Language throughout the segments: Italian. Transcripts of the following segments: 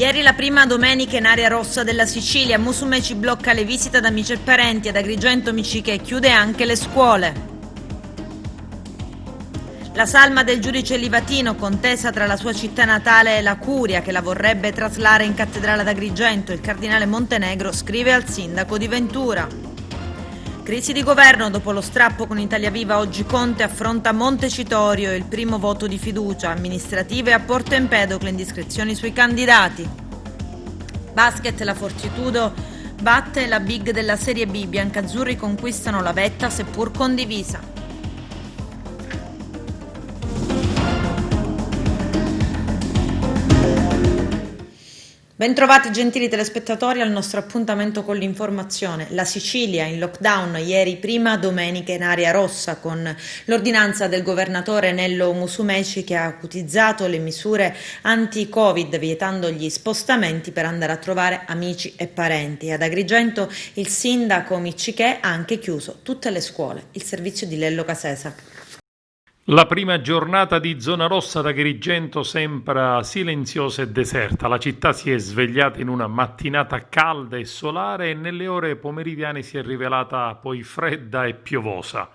Ieri la prima domenica in area rossa della Sicilia, Musumeci blocca le visite ad amici e parenti, ad Agrigento Miciche chiude anche le scuole. La salma del giudice Livatino, contesa tra la sua città natale e la Curia, che la vorrebbe traslare in cattedrale ad Agrigento. Il cardinale Montenegro scrive al sindaco di Ventura. Crisi di governo dopo lo strappo con Italia Viva. Oggi Conte affronta Montecitorio, il primo voto di fiducia. Amministrative a Porto Empedocle, indiscrezioni sui candidati. Basket, la Fortitudo batte la big della Serie B. I biancazzurri conquistano la vetta seppur condivisa. Bentrovati gentili telespettatori al nostro appuntamento con l'informazione. La Sicilia in lockdown ieri, prima domenica in area rossa, con l'ordinanza del governatore Nello Musumeci che ha acutizzato le misure anti-Covid, vietando gli spostamenti per andare a trovare amici e parenti. Ad Agrigento il sindaco Miccichè ha anche chiuso tutte le scuole. Il servizio di Lello Casesa. La prima giornata di zona rossa ad Agrigento sembra silenziosa e deserta. La città si è svegliata in una mattinata calda e solare e nelle ore pomeridiane si è rivelata poi fredda e piovosa.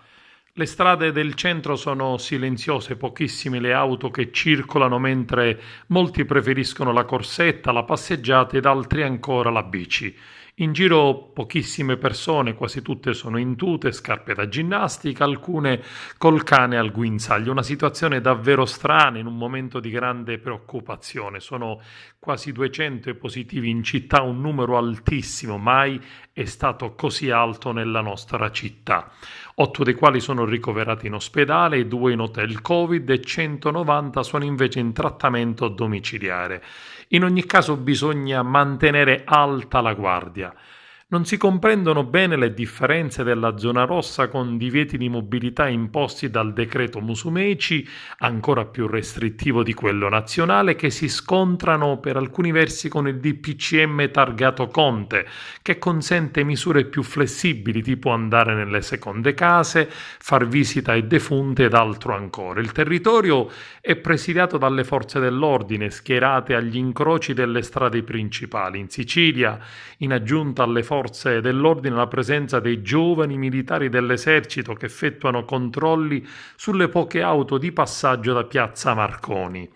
Le strade del centro sono silenziose, pochissime le auto che circolano mentre molti preferiscono la corsetta, la passeggiata ed altri ancora la bici. In giro pochissime persone, quasi tutte sono in tute, scarpe da ginnastica, alcune col cane al guinzaglio. Una situazione davvero strana in un momento di grande preoccupazione. Sono quasi 200 i positivi in città, un numero altissimo, mai è stato così alto nella nostra città. 8 dei quali sono ricoverati in ospedale, 2 in hotel Covid e 190 sono invece in trattamento domiciliare. In ogni caso bisogna mantenere alta la guardia. Non si comprendono bene le differenze della zona rossa con divieti di mobilità imposti dal decreto Musumeci, ancora più restrittivo di quello nazionale, che si scontrano per alcuni versi con il DPCM targato Conte, che consente misure più flessibili, tipo andare nelle seconde case, far visita ai defunti ed altro ancora. Il territorio è presidiato dalle forze dell'ordine, schierate agli incroci delle strade principali. In Sicilia, in aggiunta alle forze dell'ordine, la presenza dei giovani militari dell'esercito che effettuano controlli sulle poche auto di passaggio da Piazza Marconi.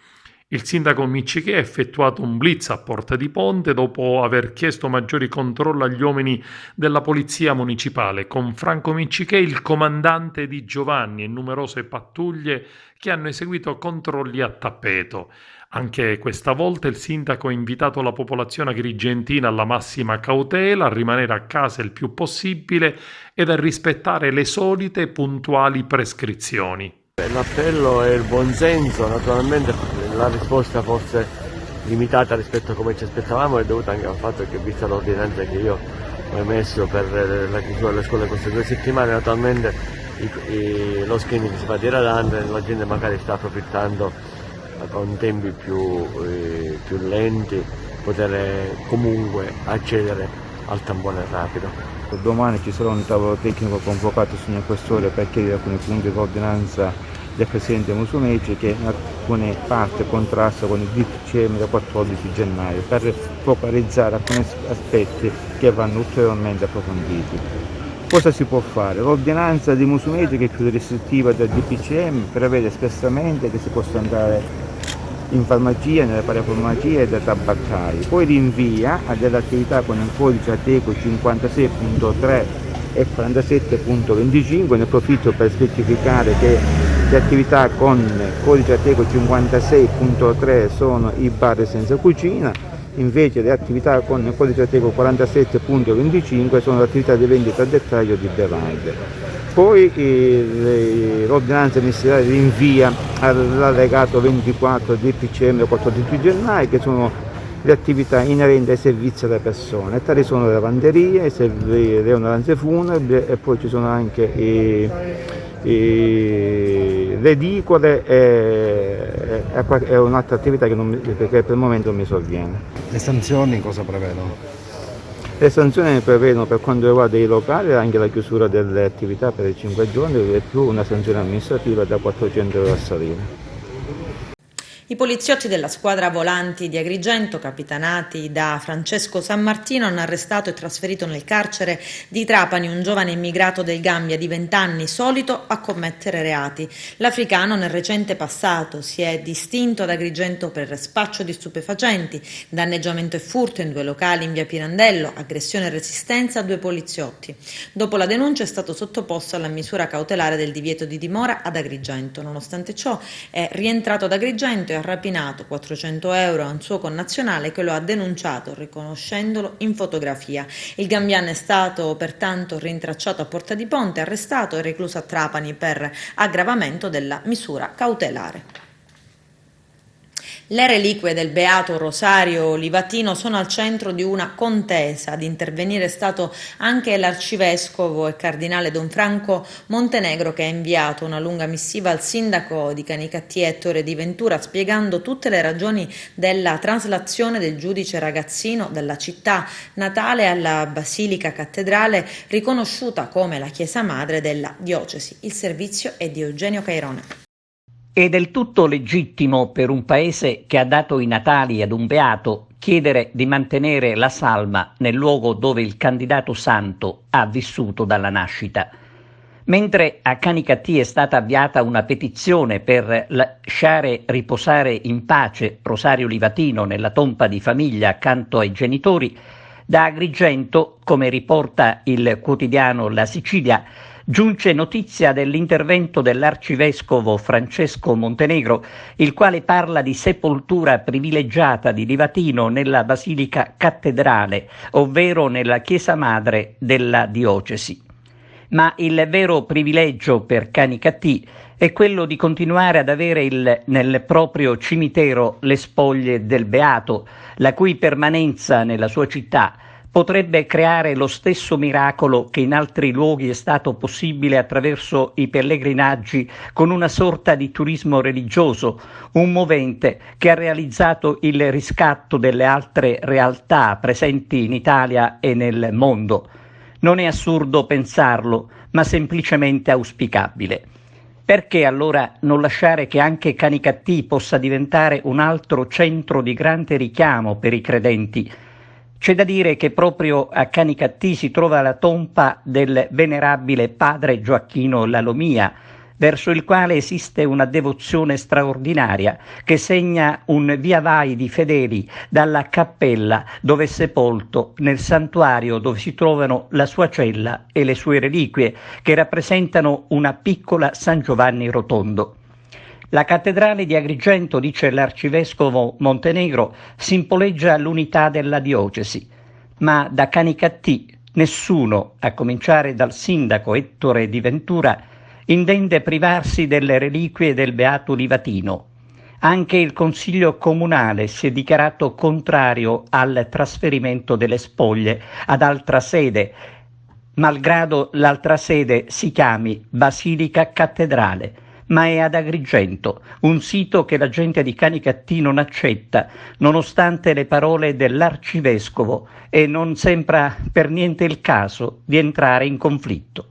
Il sindaco Miccichè ha effettuato un blitz a Porta di Ponte dopo aver chiesto maggiori controlli agli uomini della polizia municipale, con Franco Miccichè il comandante di Giovanni e numerose pattuglie che hanno eseguito controlli a tappeto. Anche questa volta il sindaco ha invitato la popolazione agrigentina alla massima cautela, a rimanere a casa il più possibile ed a rispettare le solite puntuali prescrizioni. L'appello è il buonsenso, naturalmente la risposta forse limitata rispetto a come ci aspettavamo è dovuta anche al fatto che, vista l'ordinanza che io ho emesso per la chiusura delle scuole queste 2 settimane, naturalmente lo screening si fa diradando e la gente magari sta approfittando con tempi più lenti, poter comunque accedere al tampone rapido. Domani ci sarà un tavolo tecnico convocato signor Questore per chiedere alcuni punti di ordinanza del Presidente Musumeci che in alcune parti contrasta con il DPCM del 14 gennaio per focalizzare alcuni aspetti che vanno ulteriormente approfonditi. Cosa si può fare? L'ordinanza di Musumeci, che è più restrittiva del DPCM, prevede espressamente che si possa andare in farmacia, nelle parafarmacie e dai tabaccai, poi rinvia a delle attività con il codice Ateco 56.3 e 47.25. Ne approfitto per specificare che le attività con codice Ateco 56.3 sono i bar senza cucina, invece le attività con il codice Ateco 47.25 sono le attività di vendita al dettaglio di bevande. Poi l'ordinanza ministeriale rinvia all'allegato 24 DPCM del 14 gennaio, che sono le attività inerenti ai servizi alle persone. Tali sono le lavanderie, le onoranze funebri e poi ci sono anche le edicole e un'altra attività che per il momento non mi sovviene. Le sanzioni cosa prevedono? Le sanzioni prevedono, per quanto riguarda i locali, anche la chiusura delle attività per i 5 giorni e più una sanzione amministrativa da 400 euro a salire. I poliziotti della squadra volanti di Agrigento, capitanati da Francesco Sammartino, hanno arrestato e trasferito nel carcere di Trapani un giovane immigrato del Gambia di 20 anni, solito a commettere reati. L'africano nel recente passato si è distinto ad Agrigento per spaccio di stupefacenti, danneggiamento e furto in 2 locali in via Pirandello, aggressione e resistenza a 2 poliziotti. Dopo la denuncia è stato sottoposto alla misura cautelare del divieto di dimora ad Agrigento. Nonostante ciò è rientrato ad Agrigento e ha rapinato 400 euro a un suo connazionale che lo ha denunciato riconoscendolo in fotografia. Il gambiano è stato pertanto rintracciato a Porta di Ponte, arrestato e recluso a Trapani per aggravamento della misura cautelare. Le reliquie del beato Rosario Livatino sono al centro di una contesa. Ad intervenire è stato anche l'arcivescovo e cardinale Don Franco Montenegro, che ha inviato una lunga missiva al sindaco di Canicattì Ettore Di Ventura, spiegando tutte le ragioni della traslazione del giudice ragazzino dalla città natale alla Basilica Cattedrale, riconosciuta come la chiesa madre della diocesi. Il servizio è di Eugenio Cairone. È del tutto legittimo per un paese che ha dato i natali ad un beato chiedere di mantenere la salma nel luogo dove il candidato santo ha vissuto dalla nascita. Mentre a Canicattì è stata avviata una petizione per lasciare riposare in pace Rosario Livatino nella tomba di famiglia accanto ai genitori, da Agrigento, come riporta il quotidiano La Sicilia, giunge notizia dell'intervento dell'arcivescovo Francesco Montenegro, il quale parla di sepoltura privilegiata di Livatino nella Basilica Cattedrale, ovvero nella chiesa madre della diocesi. Ma il vero privilegio per Canicattì è quello di continuare ad avere nel proprio cimitero le spoglie del beato, la cui permanenza nella sua città potrebbe creare lo stesso miracolo che in altri luoghi è stato possibile attraverso i pellegrinaggi, con una sorta di turismo religioso, un movente che ha realizzato il riscatto delle altre realtà presenti in Italia e nel mondo. Non è assurdo pensarlo, ma semplicemente auspicabile. Perché allora non lasciare che anche Canicattì possa diventare un altro centro di grande richiamo per i credenti? C'è da dire che proprio a Canicattì si trova la tomba del venerabile padre Gioacchino Lalomia, verso il quale esiste una devozione straordinaria che segna un via vai di fedeli dalla cappella dove è sepolto, nel santuario dove si trovano la sua cella e le sue reliquie, che rappresentano una piccola San Giovanni Rotondo. La cattedrale di Agrigento, dice l'arcivescovo Montenegro, simboleggia l'unità della diocesi, ma da Canicattì nessuno, a cominciare dal sindaco Ettore Di Ventura, intende privarsi delle reliquie del beato Livatino. Anche il Consiglio Comunale si è dichiarato contrario al trasferimento delle spoglie ad altra sede, malgrado l'altra sede si chiami Basilica Cattedrale, ma è ad Agrigento, un sito che la gente di Canicattì non accetta, nonostante le parole dell'arcivescovo, e non sembra per niente il caso di entrare in conflitto.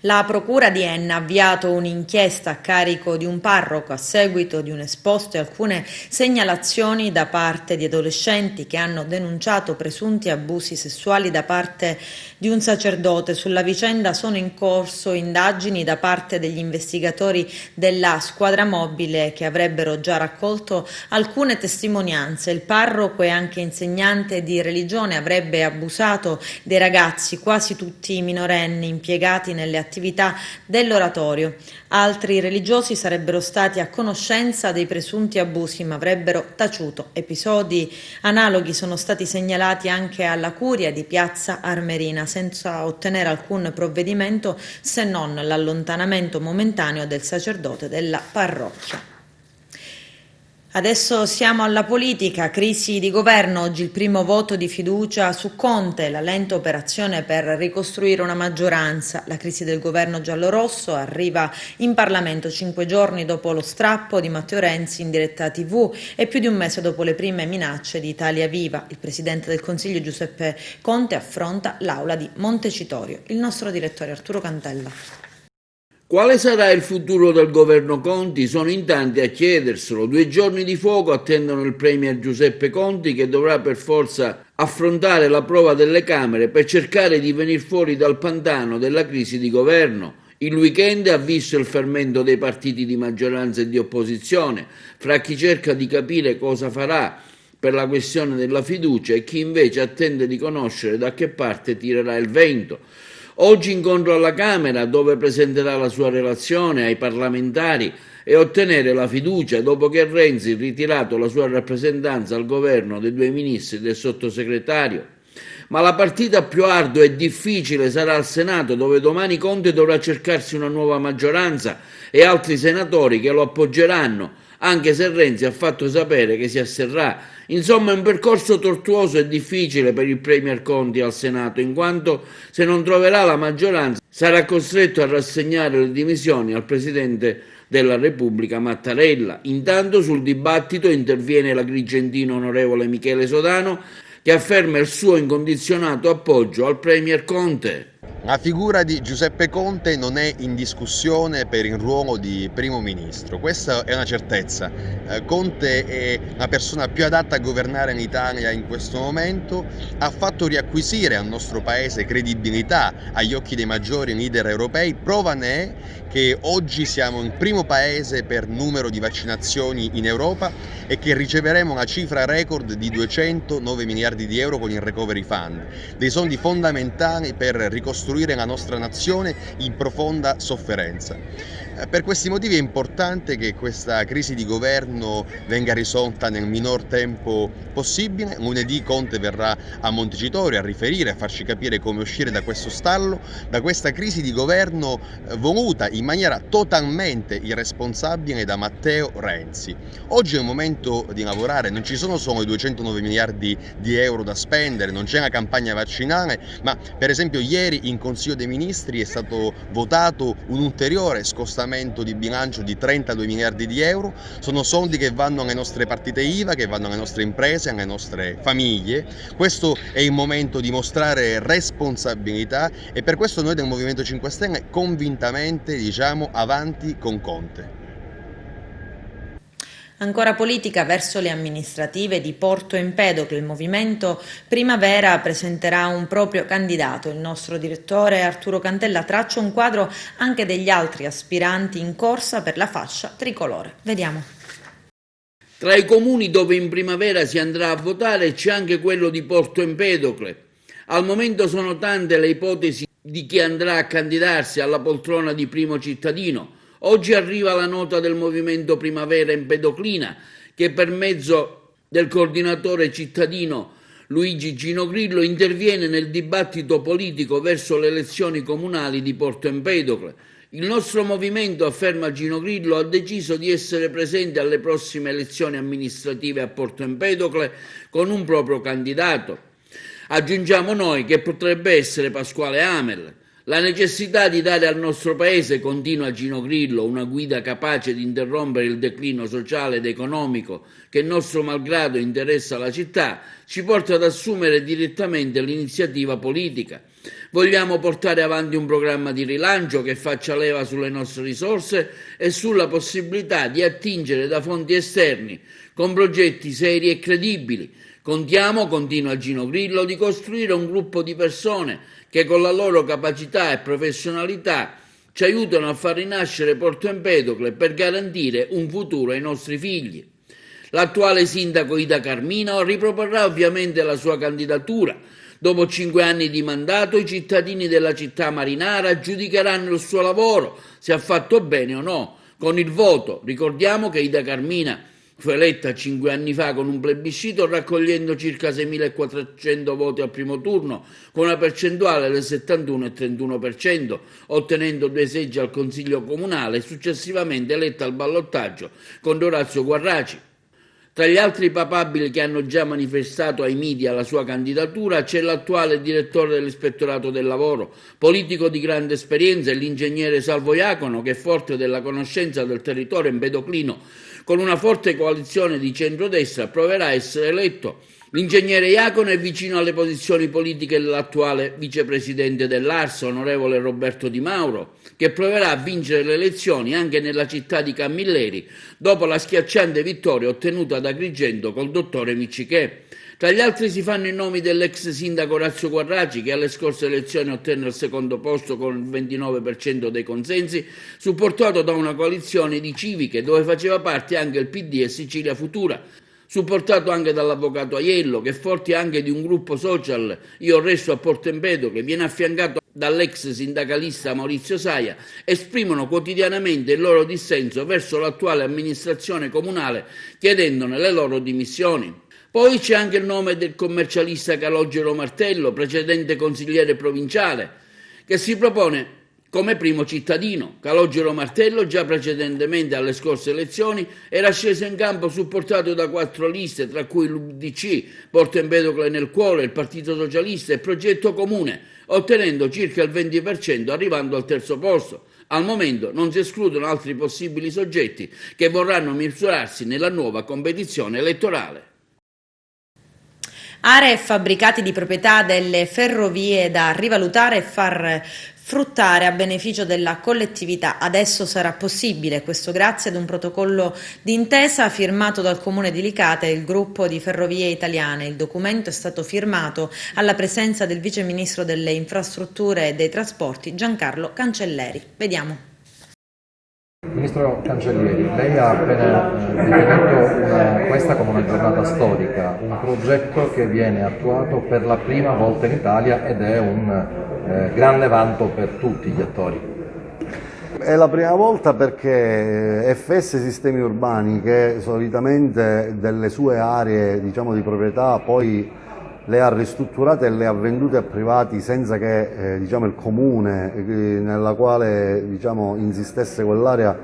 La Procura di Enna ha avviato un'inchiesta a carico di un parroco a seguito di un esposto e alcune segnalazioni da parte di adolescenti che hanno denunciato presunti abusi sessuali da parte di un sacerdote. Sulla vicenda sono in corso indagini da parte degli investigatori della squadra mobile che avrebbero già raccolto alcune testimonianze. Il parroco e anche insegnante di religione avrebbe abusato dei ragazzi, quasi tutti minorenni, impiegati nelle attività dell'oratorio. Altri religiosi sarebbero stati a conoscenza dei presunti abusi ma avrebbero taciuto. Episodi analoghi sono stati segnalati anche alla curia di Piazza Armerina, senza ottenere alcun provvedimento se non l'allontanamento momentaneo del sacerdote della parrocchia. Adesso siamo alla politica, crisi di governo, oggi il primo voto di fiducia su Conte, la lenta operazione per ricostruire una maggioranza. La crisi del governo giallorosso arriva in Parlamento 5 giorni dopo lo strappo di Matteo Renzi in diretta TV e più di un mese dopo le prime minacce di Italia Viva. Il Presidente del Consiglio Giuseppe Conte affronta l'aula di Montecitorio. Il nostro direttore Arturo Cantella. Quale sarà il futuro del governo Conti? Sono in tanti a chiederselo. 2 giorni di fuoco attendono il premier Giuseppe Conti, che dovrà per forza affrontare la prova delle Camere per cercare di venire fuori dal pantano della crisi di governo. Il weekend ha visto il fermento dei partiti di maggioranza e di opposizione, fra chi cerca di capire cosa farà per la questione della fiducia e chi invece attende di conoscere da che parte tirerà il vento. Oggi incontro alla Camera, dove presenterà la sua relazione ai parlamentari e ottenere la fiducia dopo che Renzi ha ritirato la sua rappresentanza al governo dei 2 ministri e del sottosegretario. Ma la partita più ardua e difficile sarà al Senato, dove domani Conte dovrà cercarsi una nuova maggioranza e altri senatori che lo appoggeranno, anche se Renzi ha fatto sapere che si asterrà. Insomma, è un percorso tortuoso e difficile per il premier Conti al Senato, in quanto se non troverà la maggioranza sarà costretto a rassegnare le dimissioni al Presidente della Repubblica Mattarella. Intanto sul dibattito interviene l'agrigentino onorevole Michele Sodano, che afferma il suo incondizionato appoggio al premier Conte. La figura di Giuseppe Conte non è in discussione per il ruolo di primo ministro, questa è una certezza. Conte è la persona più adatta a governare l'Italia in questo momento, ha fatto riacquisire al nostro paese credibilità agli occhi dei maggiori leader europei, prova ne è che oggi siamo il primo paese per numero di vaccinazioni in Europa e che riceveremo la cifra record di 209 miliardi di euro con il Recovery Fund, dei soldi fondamentali per ricostruire la nostra nazione in profonda sofferenza. Per questi motivi è importante che questa crisi di governo venga risolta nel minor tempo possibile. Lunedì Conte verrà a Montecitorio a riferire, a farci capire come uscire da questo stallo, da questa crisi di governo voluta in maniera totalmente irresponsabile da Matteo Renzi. Oggi è il momento di lavorare, non ci sono solo i 209 miliardi di euro da spendere, non c'è una campagna vaccinale, ma per esempio ieri in Consiglio dei Ministri è stato votato un ulteriore scostamento di bilancio di 32 miliardi di euro, sono soldi che vanno alle nostre partite IVA, che vanno alle nostre imprese, alle nostre famiglie. Questo è il momento di mostrare responsabilità e per questo noi del Movimento 5 Stelle convintamente diciamo avanti con Conte. Ancora politica verso le amministrative di Porto Empedocle. Il Movimento Primavera presenterà un proprio candidato. Il nostro direttore Arturo Cantella traccia un quadro anche degli altri aspiranti in corsa per la fascia tricolore. Vediamo. Tra i comuni dove in primavera si andrà a votare c'è anche quello di Porto Empedocle. Al momento sono tante le ipotesi di chi andrà a candidarsi alla poltrona di primo cittadino. Oggi arriva la nota del Movimento Primavera Empedoclina, che per mezzo del coordinatore cittadino Luigi Gino Grillo interviene nel dibattito politico verso le elezioni comunali di Porto Empedocle. Il nostro movimento, afferma Gino Grillo, ha deciso di essere presente alle prossime elezioni amministrative a Porto Empedocle con un proprio candidato. Aggiungiamo noi che potrebbe essere Pasquale Amel. La necessità di dare al nostro Paese, continua Gino Grillo, una guida capace di interrompere il declino sociale ed economico che nostro malgrado interessa la città, ci porta ad assumere direttamente l'iniziativa politica. Vogliamo portare avanti un programma di rilancio che faccia leva sulle nostre risorse e sulla possibilità di attingere da fonti esterni con progetti seri e credibili. Contiamo, continua Gino Grillo, di costruire un gruppo di persone che con la loro capacità e professionalità ci aiutano a far rinascere Porto Empedocle per garantire un futuro ai nostri figli. L'attuale sindaco Ida Carmino riproporrà ovviamente la sua candidatura. Dopo 5 anni di mandato i cittadini della città marinara giudicheranno il suo lavoro, se ha fatto bene o no, con il voto. Ricordiamo che Ida Carmina fu eletta 5 anni fa con un plebiscito raccogliendo circa 6.400 voti al primo turno, con una percentuale del 71,31%, ottenendo 2 seggi al Consiglio Comunale e successivamente eletta al ballottaggio con Orazio Guarraci. Tra gli altri papabili che hanno già manifestato ai media la sua candidatura c'è l'attuale direttore dell'Ispettorato del Lavoro, politico di grande esperienza, e l'ingegnere Salvo Iacono, che forte della conoscenza del territorio empedoclino, con una forte coalizione di centrodestra proverà a essere eletto L'ingegnere Iacono è vicino alle posizioni politiche dell'attuale vicepresidente dell'ARS, onorevole Roberto Di Mauro, che proverà a vincere le elezioni anche nella città di Camilleri, dopo la schiacciante vittoria ottenuta da Agrigento col dottore Miccichè. Tra gli altri si fanno i nomi dell'ex sindaco Orazio Guarraci, che alle scorse elezioni ottenne il secondo posto con il 29% dei consensi, supportato da una coalizione di civiche dove faceva parte anche il PD e Sicilia Futura, supportato anche dall'avvocato Aiello, che forte anche di un gruppo social, Io Resto a Porto Empedocle, viene affiancato dall'ex sindacalista Maurizio Saia, esprimono quotidianamente il loro dissenso verso l'attuale amministrazione comunale, chiedendone le loro dimissioni. Poi c'è anche il nome del commercialista Calogero Martello, precedente consigliere provinciale, che si propone come primo cittadino. Calogero Martello, già precedentemente alle scorse elezioni, era sceso in campo supportato da 4 liste, tra cui l'UDC, Porto Empedocle nel cuore, il Partito Socialista e Progetto Comune, ottenendo circa il 20%, arrivando al terzo posto. Al momento non si escludono altri possibili soggetti che vorranno misurarsi nella nuova competizione elettorale. Aree e fabbricati di proprietà delle ferrovie da rivalutare e far fruttare a beneficio della collettività. Adesso sarà possibile, questo grazie ad un protocollo d'intesa firmato dal Comune di Licata e il gruppo di Ferrovie Italiane. Il documento è stato firmato alla presenza del Vice Ministro delle Infrastrutture e dei Trasporti Giancarlo Cancelleri. Vediamo. Ministro Cancellieri, lei ha appena definito questa come una giornata storica, un progetto che viene attuato per la prima volta in Italia ed è un grande vanto per tutti gli attori. È la prima volta perché FS Sistemi Urbani, che solitamente delle sue aree di proprietà poi le ha ristrutturate e le ha vendute a privati senza che il comune nella quale insistesse quell'area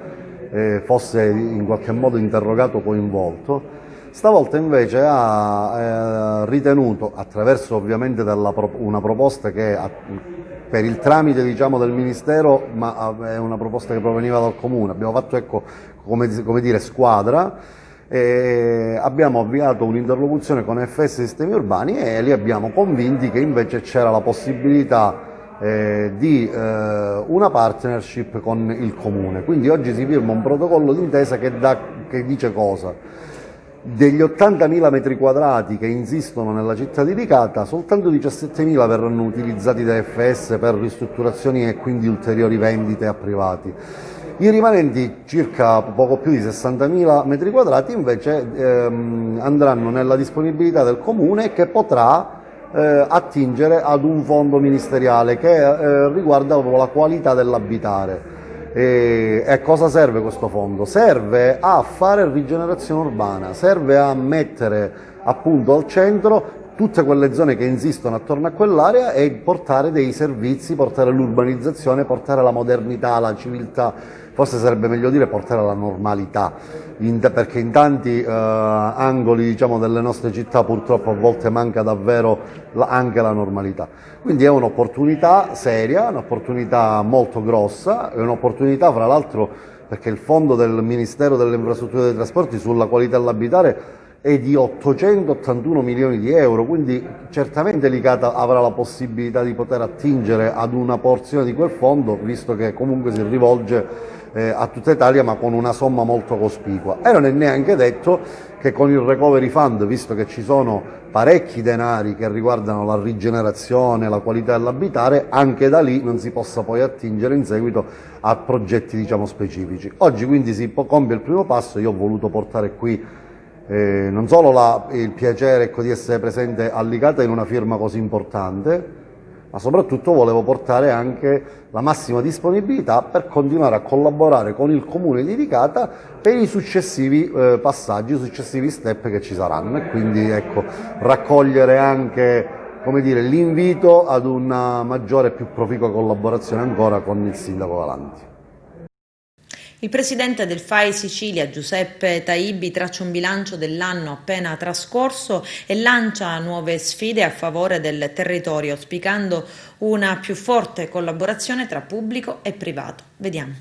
fosse in qualche modo interrogato o coinvolto. Stavolta invece ha ritenuto, attraverso ovviamente una proposta che per il tramite del Ministero, ma è una proposta che proveniva dal comune, abbiamo fatto come dire squadra. Abbiamo avviato un'interlocuzione con FS Sistemi Urbani e li abbiamo convinti che invece c'era la possibilità di una partnership con il Comune. Quindi oggi si firma un protocollo d'intesa che dice cosa? Degli 80.000 metri quadrati che insistono nella città di Licata, soltanto 17.000 verranno utilizzati da FS per ristrutturazioni e quindi ulteriori vendite a privati. I rimanenti, circa poco più di 60.000 metri quadrati, invece andranno nella disponibilità del Comune, che potrà attingere ad un fondo ministeriale che riguarda la qualità dell'abitare. E a cosa serve questo fondo? Serve a fare rigenerazione urbana, serve a mettere appunto al centro tutte quelle zone che insistono attorno a quell'area e portare dei servizi, portare l'urbanizzazione, portare la modernità, la civiltà, forse sarebbe meglio dire portare la normalità, perché in tanti angoli delle nostre città purtroppo a volte manca davvero anche la normalità. Quindi è un'opportunità seria, un'opportunità molto grossa, è un'opportunità fra l'altro perché il fondo del Ministero delle Infrastrutture e dei Trasporti sulla qualità dell'abitare è di 881 milioni di euro, quindi certamente Licata avrà la possibilità di poter attingere ad una porzione di quel fondo, visto che comunque si rivolge a tutta Italia ma con una somma molto cospicua. E non è neanche detto che con il Recovery Fund, visto che ci sono parecchi denari che riguardano la rigenerazione, la qualità dell'abitare, anche da lì non si possa poi attingere in seguito a progetti specifici. Oggi quindi si compie il primo passo. Io ho voluto portare qui non solo il piacere di essere presente a Licata in una firma così importante, ma soprattutto volevo portare anche la massima disponibilità per continuare a collaborare con il Comune di Licata per i successivi passaggi, i successivi step che ci saranno, e quindi raccogliere anche l'invito ad una maggiore e più proficua collaborazione ancora con il Sindaco Galanti. Il presidente del FAI Sicilia, Giuseppe Taibbi, traccia un bilancio dell'anno appena trascorso e lancia nuove sfide a favore del territorio, auspicando una più forte collaborazione tra pubblico e privato. Vediamo.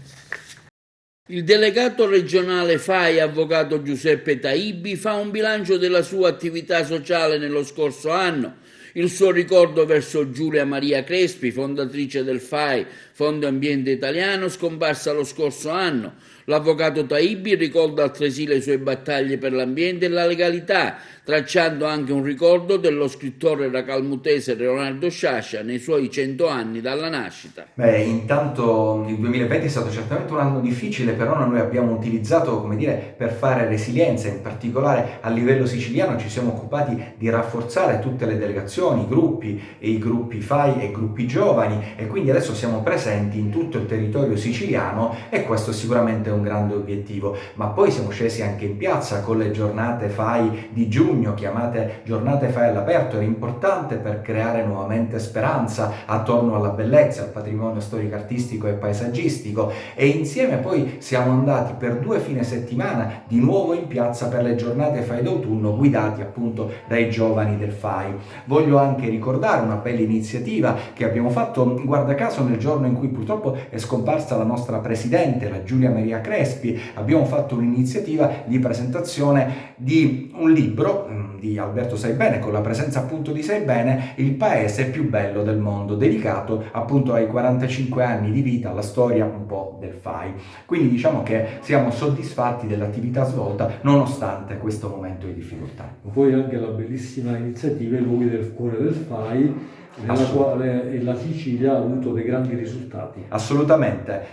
Il delegato regionale FAI, avvocato Giuseppe Taibbi, fa un bilancio della sua attività sociale nello scorso anno. Il suo ricordo verso Giulia Maria Crespi, fondatrice del FAI, Fondo Ambiente Italiano, scomparsa lo scorso anno. L'avvocato Taibbi ricorda altresì le sue battaglie per l'ambiente e la legalità, tracciando anche un ricordo dello scrittore racalmutese Leonardo Sciascia nei suoi 100 anni dalla nascita. Intanto il 2020 è stato certamente un anno difficile, però noi abbiamo utilizzato, come dire, per fare resilienza, in particolare a livello siciliano ci siamo occupati di rafforzare tutte le delegazioni, i gruppi FAI e i gruppi giovani, e quindi adesso siamo presenti in tutto il territorio siciliano e questo sicuramente è un grande obiettivo. Ma poi siamo scesi anche in piazza con le giornate FAI di giugno, chiamate giornate FAI all'aperto. Era importante per creare nuovamente speranza attorno alla bellezza, al patrimonio storico, artistico e paesaggistico, e insieme poi siamo andati per 2 fine settimana di nuovo in piazza per le giornate FAI d'autunno, guidati appunto dai giovani del FAI. Voglio anche ricordare una bella iniziativa che abbiamo fatto, guarda caso, nel giorno in cui purtroppo è scomparsa la nostra presidente, la Giulia Maria Crespi. Abbiamo fatto un'iniziativa di presentazione di un libro di Alberto Saibene, con la presenza appunto di Saibene, Il paese più bello del mondo, dedicato appunto ai 45 anni di vita, alla storia un po' del FAI. Quindi diciamo che siamo soddisfatti dell'attività svolta nonostante questo momento di difficoltà. Poi anche la bellissima iniziativa I luoghi del cuore del FAI, nella quale la Sicilia ha avuto dei grandi risultati. Assolutamente,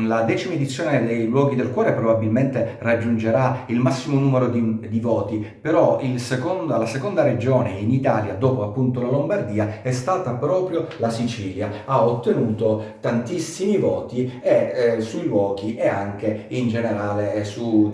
la 10ª edizione dei Luoghi del Cuore probabilmente raggiungerà il massimo numero di voti, però la seconda regione in Italia dopo appunto la Lombardia è stata proprio la Sicilia. Ha ottenuto tantissimi voti sui luoghi e anche in generale sui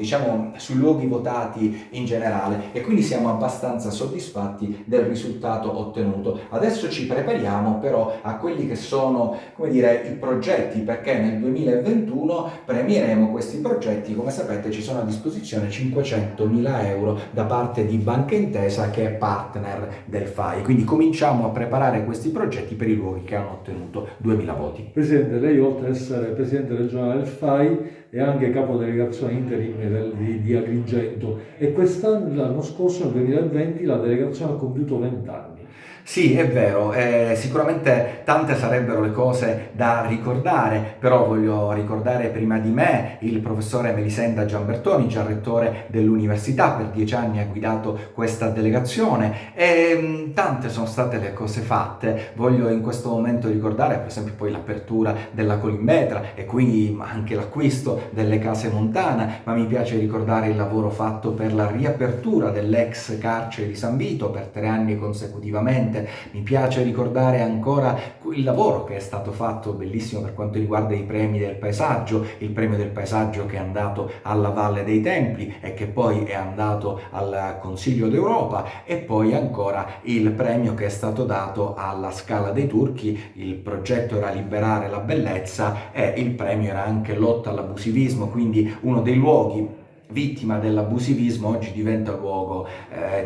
luoghi votati in generale, e quindi siamo abbastanza soddisfatti del risultato ottenuto. Adesso ci prepariamo però a quelli che sono, come dire, i progetti, perché nel 2021 premieremo questi progetti. Come sapete ci sono a disposizione 500.000 euro da parte di Banca Intesa, che è partner del FAI, quindi cominciamo a preparare questi progetti per i luoghi che hanno ottenuto 2000 voti. Presidente, lei oltre ad essere Presidente regionale del FAI è anche capo delegazione interim di Agrigento, e quest'anno, l'anno scorso, nel 2020, la delegazione ha compiuto 20 anni. Sì, è vero, sicuramente tante sarebbero le cose da ricordare, però voglio ricordare prima di me il professore Melisenda Gianbertoni, già rettore dell'università, per 10 anni ha guidato questa delegazione, e tante sono state le cose fatte. Voglio in questo momento ricordare per esempio poi l'apertura della Colimbetra e quindi anche l'acquisto delle case Montana, ma mi piace ricordare il lavoro fatto per la riapertura dell'ex carcere di San Vito per 3 anni consecutivamente. Mi piace ricordare ancora il lavoro che è stato fatto, bellissimo, per quanto riguarda i premi del paesaggio, il premio del paesaggio che è andato alla Valle dei Templi e che poi è andato al Consiglio d'Europa, e poi ancora il premio che è stato dato alla Scala dei Turchi. Il progetto era liberare la bellezza e il premio era anche lotta all'abusivismo, quindi uno dei luoghi vittima dell'abusivismo oggi diventa luogo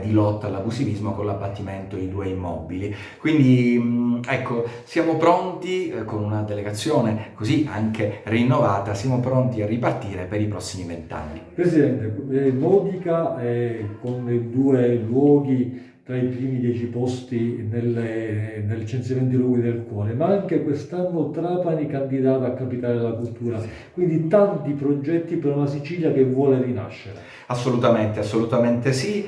di lotta all'abusivismo con l'abbattimento di 2 immobili. Quindi ecco, siamo pronti con una delegazione così anche rinnovata, siamo pronti a ripartire per i prossimi 20 anni. Presidente, Modica con i 2 luoghi tra i primi 10 posti nel censimento dei luoghi del cuore, ma anche quest'anno Trapani candidata a capitale della cultura, quindi tanti progetti per una Sicilia che vuole rinascere. Assolutamente sì,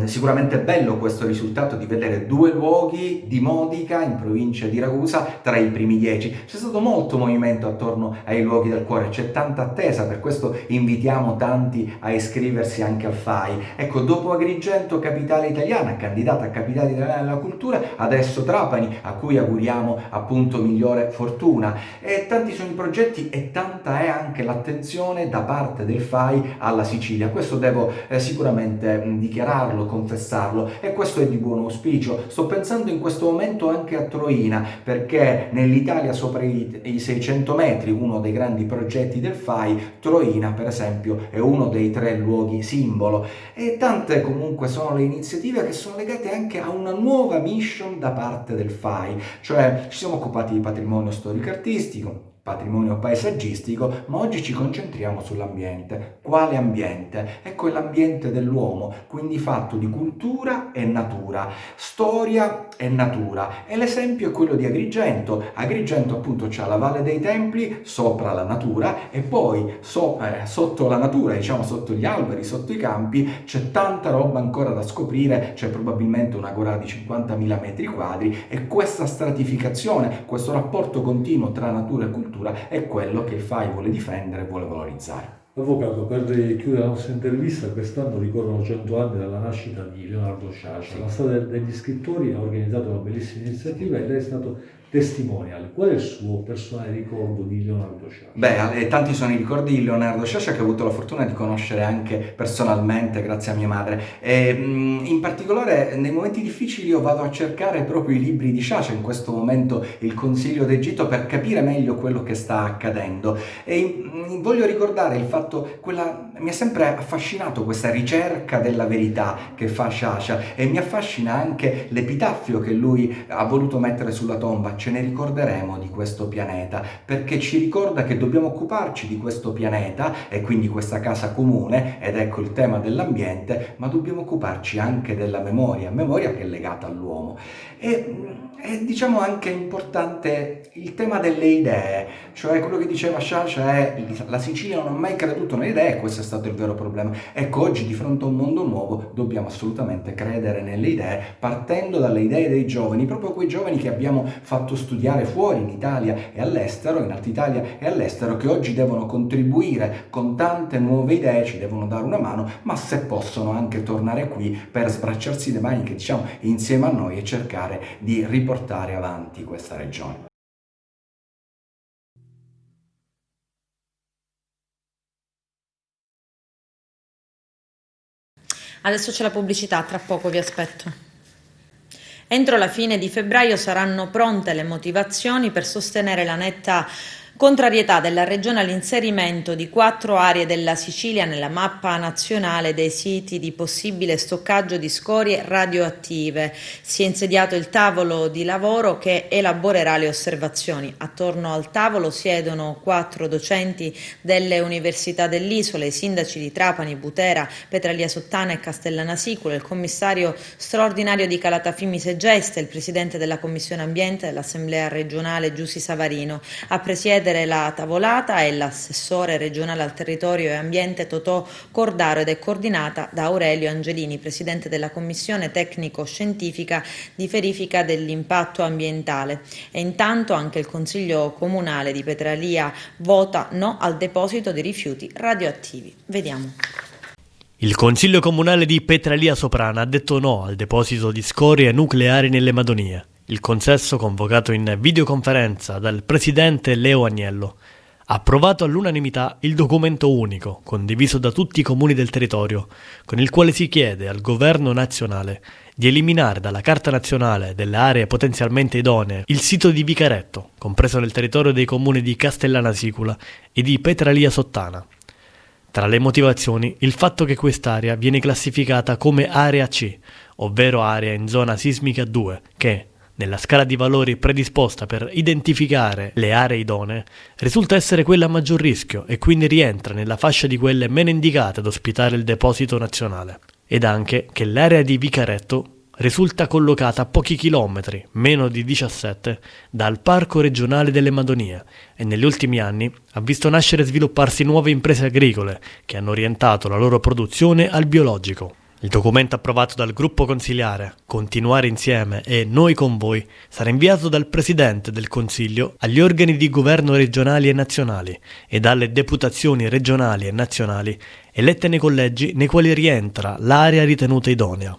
sicuramente è bello questo risultato di vedere 2 luoghi di Modica in provincia di Ragusa tra i primi 10. C'è stato molto movimento attorno ai luoghi del cuore, c'è tanta attesa, per questo invitiamo tanti a iscriversi anche al FAI. Ecco, dopo Agrigento, capitale italiana, candidata a capitale italiana della cultura, adesso Trapani, a cui auguriamo appunto migliore fortuna. E tanti sono i progetti e tanta è anche l'attenzione da parte del FAI alla Sicilia. Questo devo sicuramente dichiararlo, confessarlo, e questo è di buon auspicio. Sto pensando in questo momento anche a Troina, perché nell'Italia sopra i 600 metri, uno dei grandi progetti del FAI, Troina per esempio è uno dei 3 luoghi simbolo, e tante comunque sono le iniziative che sono legate anche a una nuova mission da parte del FAI, cioè ci siamo occupati di patrimonio storico-artistico, patrimonio paesaggistico, ma oggi ci concentriamo sull'ambiente. Quale ambiente? È quell'ambiente dell'uomo, quindi fatto di cultura e natura, storia e natura. E l'esempio è quello di Agrigento. Agrigento appunto c'ha la Valle dei Templi sopra la natura e poi sotto la natura, diciamo sotto gli alberi, sotto i campi, c'è tanta roba ancora da scoprire, c'è probabilmente un'agora di 50.000 metri quadri e questa stratificazione, questo rapporto continuo tra natura e cultura è quello che il FAI vuole difendere e vuole valorizzare. Avvocato, per chiudere la nostra intervista, quest'anno ricorrono 100 anni dalla nascita di Leonardo Sciascia. La Strada degli Scrittori ha organizzato una bellissima iniziativa e lei è stato testimonial. Qual è il suo personale ricordo di Leonardo Sciascia? Tanti sono i ricordi di Leonardo Sciascia che ho avuto la fortuna di conoscere anche personalmente grazie a mia madre. In particolare nei momenti difficili io vado a cercare proprio i libri di Sciascia, in questo momento il Consiglio d'Egitto, per capire meglio quello che sta accadendo. Voglio ricordare il fatto, mi ha sempre affascinato questa ricerca della verità che fa Sciascia e mi affascina anche l'epitaffio che lui ha voluto mettere sulla tomba. Ce ne ricorderemo di questo pianeta, perché ci ricorda che dobbiamo occuparci di questo pianeta e quindi questa casa comune, ed ecco il tema dell'ambiente, ma dobbiamo occuparci anche della memoria che è legata all'uomo. E diciamo anche importante il tema delle idee, cioè quello che diceva Sciascia è la Sicilia non ha mai creduto nelle idee e questo è stato il vero problema. Ecco, oggi di fronte a un mondo nuovo dobbiamo assolutamente credere nelle idee, partendo dalle idee dei giovani, proprio quei giovani che abbiamo fatto studiare fuori in Italia e all'estero, in Alta Italia e all'estero, che oggi devono contribuire con tante nuove idee, ci devono dare una mano, ma se possono anche tornare qui per sbracciarsi le maniche, diciamo, insieme a noi e cercare di riportare avanti questa regione. Adesso c'è la pubblicità, tra poco vi aspetto. Entro la fine di febbraio saranno pronte le motivazioni per sostenere la netta contrarietà della Regione all'inserimento di 4 aree della Sicilia nella mappa nazionale dei siti di possibile stoccaggio di scorie radioattive. Si è insediato il tavolo di lavoro che elaborerà le osservazioni. Attorno al tavolo siedono 4 docenti delle università dell'isola, i sindaci di Trapani, Butera, Petralia Sottana e Castellanasicula, il commissario straordinario di Calatafimi Segeste, il presidente della Commissione Ambiente dell'Assemblea regionale Giussi Savarino. A presiedere la tavolata è l'assessore regionale al territorio e ambiente Totò Cordaro ed è coordinata da Aurelio Angelini, presidente della commissione tecnico-scientifica di verifica dell'impatto ambientale. E intanto anche il Consiglio Comunale di Petralia vota no al deposito di rifiuti radioattivi. Vediamo. Il Consiglio Comunale di Petralia Soprana ha detto no al deposito di scorie nucleari nelle Madonie. Il consesso, convocato in videoconferenza dal presidente Leo Agnello, ha approvato all'unanimità il documento unico, condiviso da tutti i comuni del territorio, con il quale si chiede al governo nazionale di eliminare dalla Carta Nazionale delle aree potenzialmente idonee il sito di Vicaretto, compreso nel territorio dei comuni di Castellanasicula e di Petralia Sottana. Tra le motivazioni, il fatto che quest'area viene classificata come area C, ovvero area in zona sismica 2, che, nella scala di valori predisposta per identificare le aree idonee, risulta essere quella a maggior rischio e quindi rientra nella fascia di quelle meno indicate ad ospitare il deposito nazionale. Ed anche che l'area di Vicaretto risulta collocata a pochi chilometri, meno di 17, dal Parco regionale delle Madonie e negli ultimi anni ha visto nascere e svilupparsi nuove imprese agricole che hanno orientato la loro produzione al biologico. Il documento approvato dal gruppo consiliare Continuare insieme e Noi con voi sarà inviato dal Presidente del Consiglio agli organi di governo regionali e nazionali e dalle deputazioni regionali e nazionali elette nei collegi nei quali rientra l'area ritenuta idonea.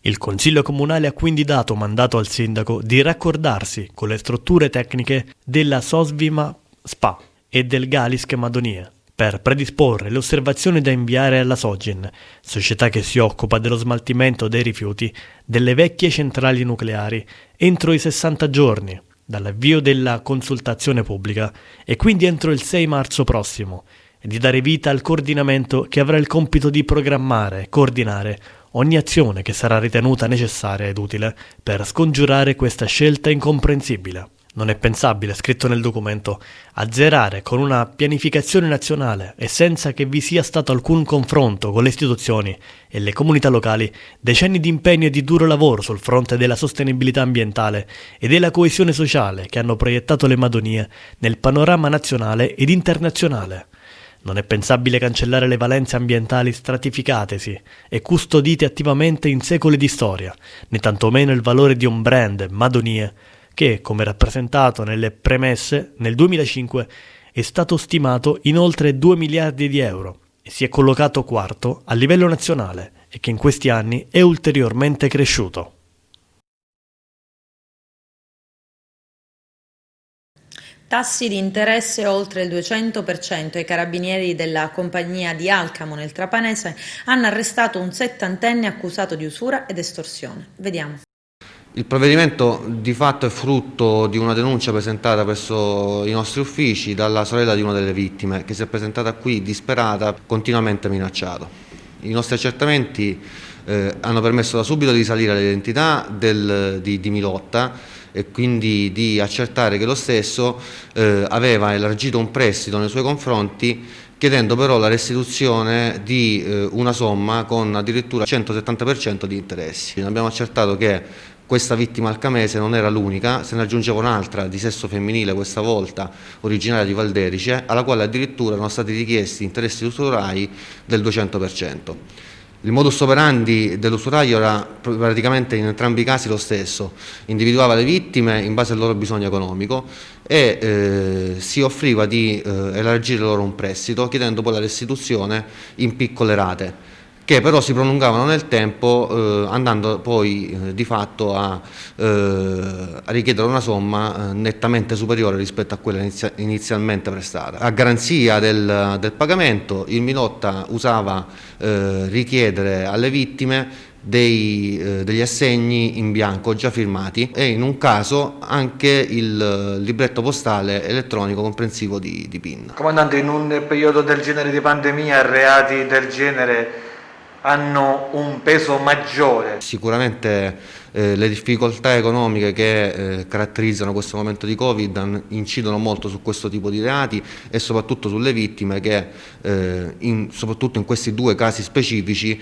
Il Consiglio Comunale ha quindi dato mandato al Sindaco di raccordarsi con le strutture tecniche della Sosvima SPA e del Galisk Madonie per predisporre le osservazioni da inviare alla Sogin, società che si occupa dello smaltimento dei rifiuti delle vecchie centrali nucleari, entro i 60 giorni dall'avvio della consultazione pubblica e quindi entro il 6 marzo prossimo, e di dare vita al coordinamento che avrà il compito di programmare e coordinare ogni azione che sarà ritenuta necessaria ed utile per scongiurare questa scelta incomprensibile. Non è pensabile, scritto nel documento, azzerare con una pianificazione nazionale e senza che vi sia stato alcun confronto con le istituzioni e le comunità locali decenni di impegno e di duro lavoro sul fronte della sostenibilità ambientale e della coesione sociale che hanno proiettato le Madonie nel panorama nazionale ed internazionale. Non è pensabile cancellare le valenze ambientali stratificatesi e custodite attivamente in secoli di storia, né tantomeno il valore di un brand, Madonie, che, come rappresentato nelle premesse, nel 2005 è stato stimato in oltre 2 miliardi di euro e si è collocato quarto a livello nazionale e che in questi anni è ulteriormente cresciuto. Tassi di interesse oltre il 200% e i carabinieri della compagnia di Alcamo nel Trapanese hanno arrestato un 70enne accusato di usura ed estorsione. Vediamo. Il provvedimento di fatto è frutto di una denuncia presentata presso i nostri uffici dalla sorella di una delle vittime che si è presentata qui disperata, continuamente minacciato. I nostri accertamenti hanno permesso da subito di risalire all'identità di Milotta e quindi di accertare che lo stesso aveva elargito un prestito nei suoi confronti, chiedendo però la restituzione di una somma con addirittura il 170% di interessi. Abbiamo accertato che questa vittima alcamese non era l'unica, se ne aggiungeva un'altra di sesso femminile, questa volta originaria di Valderice, alla quale addirittura erano stati richiesti interessi usurai del 200%. Il modus operandi dell'usuraio era praticamente in entrambi i casi lo stesso: individuava le vittime in base al loro bisogno economico e si offriva di elargire loro un prestito, chiedendo poi la restituzione in piccole rate, che però si prolungavano nel tempo, andando poi di fatto a richiedere una somma nettamente superiore rispetto a quella inizialmente prestata. A garanzia del pagamento, il Milotta usava richiedere alle vittime degli assegni in bianco già firmati e in un caso anche il libretto postale elettronico comprensivo di PIN. Comandante, in un periodo del genere di pandemia reati del genere hanno un peso maggiore? Sicuramente le difficoltà economiche che caratterizzano questo momento di Covid incidono molto su questo tipo di reati e soprattutto sulle vittime che soprattutto in questi due casi specifici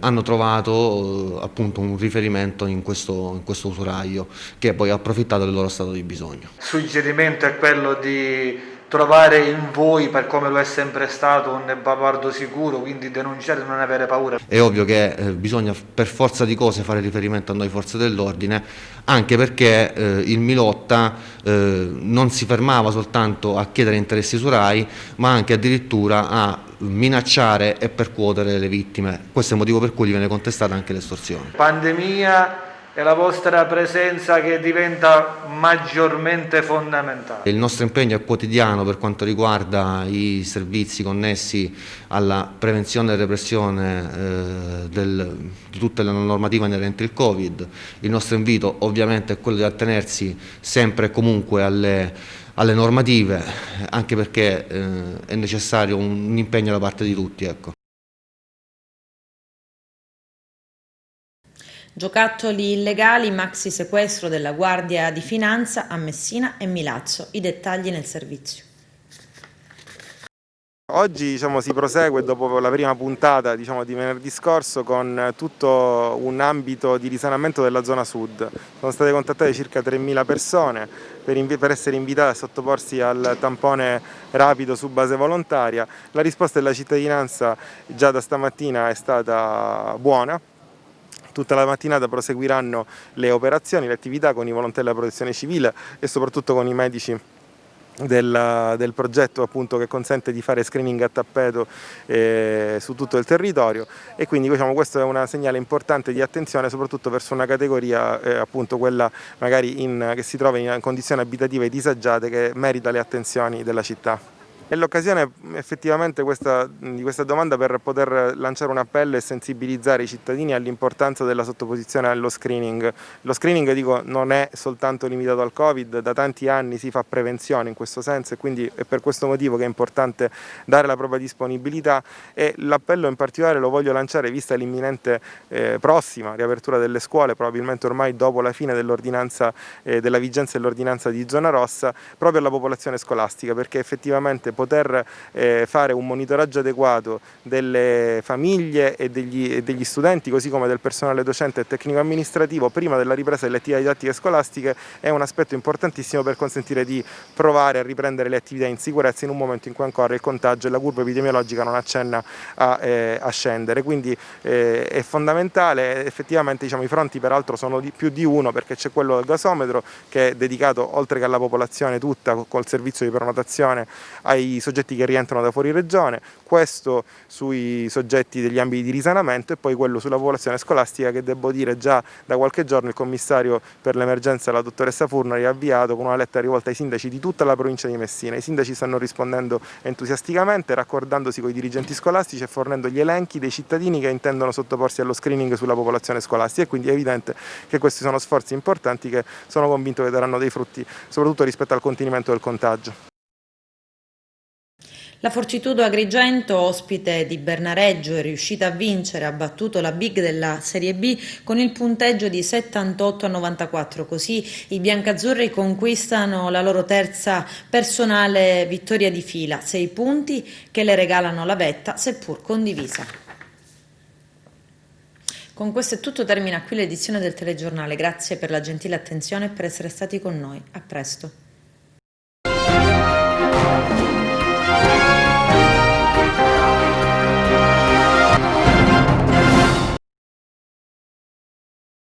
hanno trovato appunto un riferimento in questo usuraio, che poi ha approfittato del loro stato di bisogno. Il suggerimento è quello di trovare in voi, per come lo è sempre stato, un baluardo sicuro, quindi denunciare e non avere paura. È ovvio che bisogna per forza di cose fare riferimento a noi forze dell'ordine, anche perché il Milotta non si fermava soltanto a chiedere interessi usurai, ma anche addirittura a minacciare e percuotere le vittime. Questo è il motivo per cui gli viene contestata anche l'estorsione. Pandemia e la vostra presenza che diventa maggiormente fondamentale. Il nostro impegno è quotidiano per quanto riguarda i servizi connessi alla prevenzione e repressione di tutte le normative inerenti al Covid. Il nostro invito ovviamente è quello di attenersi sempre e comunque alle normative, anche perché è necessario un impegno da parte di tutti. Ecco. Giocattoli illegali, maxi sequestro della Guardia di Finanza a Messina e Milazzo. I dettagli nel servizio. Oggi si prosegue dopo la prima puntata di venerdì scorso con tutto un ambito di risanamento della zona sud. Sono state contattate circa 3.000 persone per essere invitate a sottoporsi al tampone rapido su base volontaria. La risposta della cittadinanza già da stamattina è stata buona. Tutta la mattinata proseguiranno le operazioni, le attività con i volontari della protezione civile e soprattutto con i medici del progetto appunto che consente di fare screening a tappeto su tutto il territorio, e quindi questo è un segnale importante di attenzione soprattutto verso una categoria appunto quella magari che si trova in condizioni abitative disagiate, che merita le attenzioni della città. È l'occasione effettivamente di questa domanda per poter lanciare un appello e sensibilizzare i cittadini all'importanza della sottoposizione allo screening. Lo screening, dico, non è soltanto limitato al Covid, da tanti anni si fa prevenzione in questo senso e quindi è per questo motivo che è importante dare la propria disponibilità, e l'appello in particolare lo voglio lanciare vista l'imminente prossima riapertura delle scuole, probabilmente ormai dopo la fine dell'ordinanza della vigenza dell'ordinanza di zona rossa, proprio alla popolazione scolastica, perché effettivamente poter fare un monitoraggio adeguato delle famiglie e degli studenti, così come del personale docente e tecnico amministrativo prima della ripresa delle attività didattiche scolastiche, è un aspetto importantissimo per consentire di provare a riprendere le attività in sicurezza in un momento in cui ancora il contagio e la curva epidemiologica non accenna a scendere. Quindi è fondamentale, effettivamente i fronti peraltro sono più di uno, perché c'è quello del gasometro che è dedicato oltre che alla popolazione tutta col servizio di prenotazione ai soggetti che rientrano da fuori regione, questo sui soggetti degli ambiti di risanamento e poi quello sulla popolazione scolastica che, devo dire, già da qualche giorno il commissario per l'emergenza, la dottoressa Furnari, ha avviato con una lettera rivolta ai sindaci di tutta la provincia di Messina. I sindaci stanno rispondendo entusiasticamente, raccordandosi con i dirigenti scolastici e fornendo gli elenchi dei cittadini che intendono sottoporsi allo screening sulla popolazione scolastica, e quindi è evidente che questi sono sforzi importanti che sono convinto che daranno dei frutti, soprattutto rispetto al contenimento del contagio. La Fortitudo Agrigento, ospite di Bernareggio, è riuscita a vincere, ha battuto la Big della Serie B con il punteggio di 78-94, così i biancazzurri conquistano la loro terza personale vittoria di fila, 6 punti che le regalano la vetta, seppur condivisa. Con questo è tutto, termina qui l'edizione del telegiornale, grazie per la gentile attenzione e per essere stati con noi, a presto.